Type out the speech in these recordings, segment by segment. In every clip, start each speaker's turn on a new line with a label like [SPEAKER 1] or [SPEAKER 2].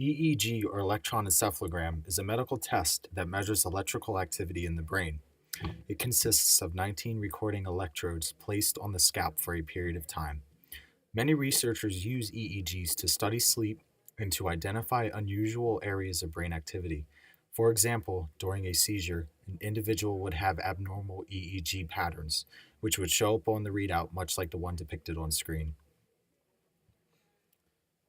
[SPEAKER 1] EEG, or electroencephalogram, is a medical test that measures electrical activity in the brain. It consists of 19 recording electrodes placed on the scalp for a period of time. Many researchers use EEGs to study sleep and to identify unusual areas of brain activity. For example, during a seizure, an individual would have abnormal EEG patterns, which would show up on the readout much like the one depicted on screen.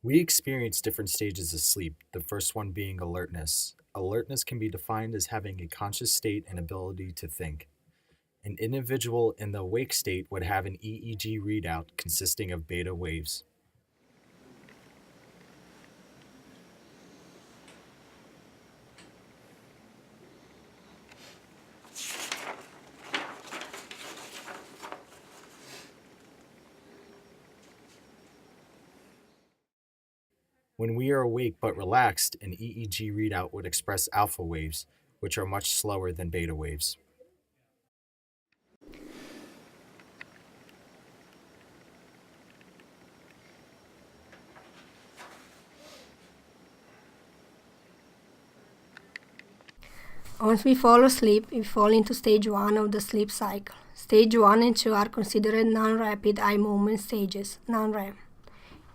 [SPEAKER 1] We experience different stages of sleep, the first one being alertness. Alertness can be defined as having a conscious state and ability to think. An individual in the awake state would have an EEG readout consisting of beta waves. When we are awake but relaxed, an EEG readout would express alpha waves, which are much slower than beta waves.
[SPEAKER 2] Once we fall asleep, we fall into stage 1 of the sleep cycle. Stage 1 and 2 are considered non-rapid eye movement stages, non-REM.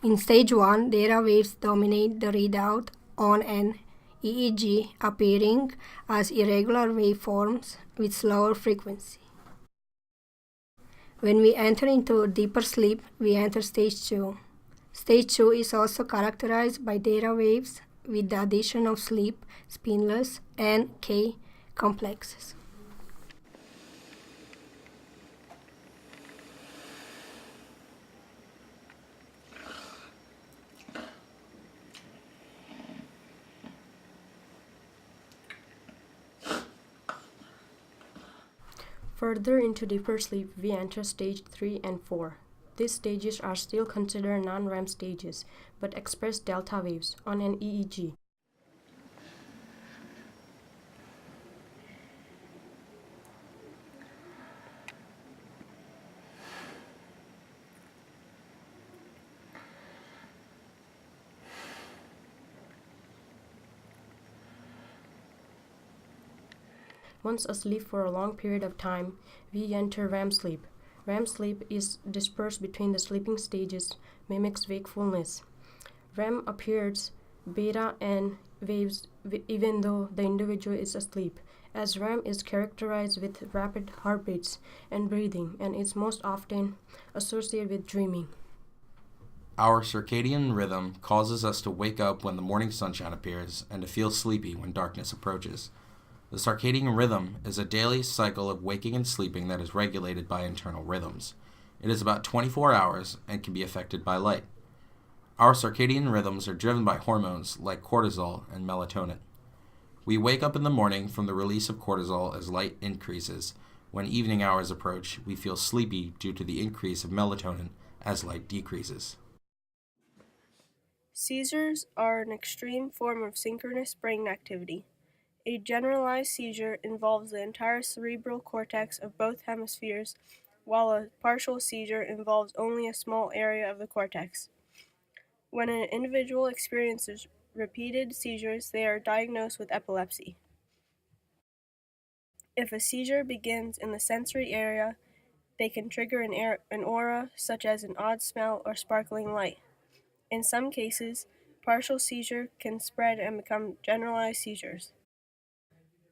[SPEAKER 2] In stage 1, data waves dominate the readout on an EEG, appearing as irregular waveforms with slower frequency. When we enter into deeper sleep, we enter stage 2. Stage 2 is also characterized by data waves with the addition of sleep, spinless, and K complexes.
[SPEAKER 3] Further into deeper sleep, we enter stage 3 and 4. These stages are still considered non-REM stages, but express delta waves on an EEG. Once asleep for a long period of time, we enter REM sleep. REM sleep is dispersed between the sleeping stages, mimics wakefulness. REM appears beta and waves even though the individual is asleep, as REM is characterized with rapid heartbeats and breathing and is most often associated with dreaming.
[SPEAKER 4] Our circadian rhythm causes us to wake up when the morning sunshine appears and to feel sleepy when darkness approaches. The circadian rhythm is a daily cycle of waking and sleeping that is regulated by internal rhythms. It is about 24 hours and can be affected by light. Our circadian rhythms are driven by hormones like cortisol and melatonin. We wake up in the morning from the release of cortisol as light increases. When evening hours approach, we feel sleepy due to the increase of melatonin as light decreases.
[SPEAKER 5] Seizures are an extreme form of synchronous brain activity. A generalized seizure involves the entire cerebral cortex of both hemispheres, while a partial seizure involves only a small area of the cortex. When an individual experiences repeated seizures, they are diagnosed with epilepsy. If a seizure begins in the sensory area, they can trigger an aura, such as an odd smell or sparkling light. In some cases, partial seizure can spread and become generalized seizures.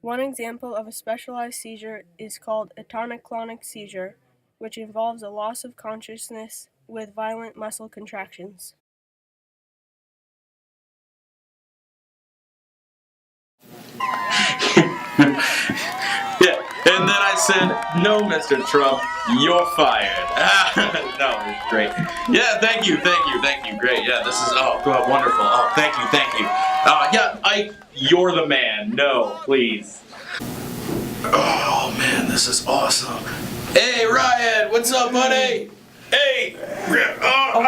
[SPEAKER 5] One example of a specialized seizure is called a tonic-clonic seizure, which involves a loss of consciousness with violent muscle contractions.
[SPEAKER 6] Yeah, and then I said, "No, Mr. Trump, you're fired." No, it's great. Yeah, thank you, great. Yeah, this is wonderful. Oh, thank you. Yeah, Ike, you're the man. No, please. Oh man, this is awesome. Hey, Ryan, what's up, buddy? Hey. No.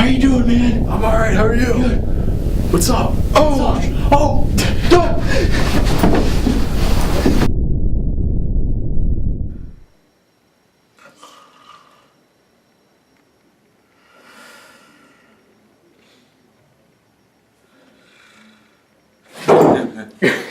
[SPEAKER 6] How you doing, man? I'm all right. How are you? Good. What's up? Oh, no. Yeah.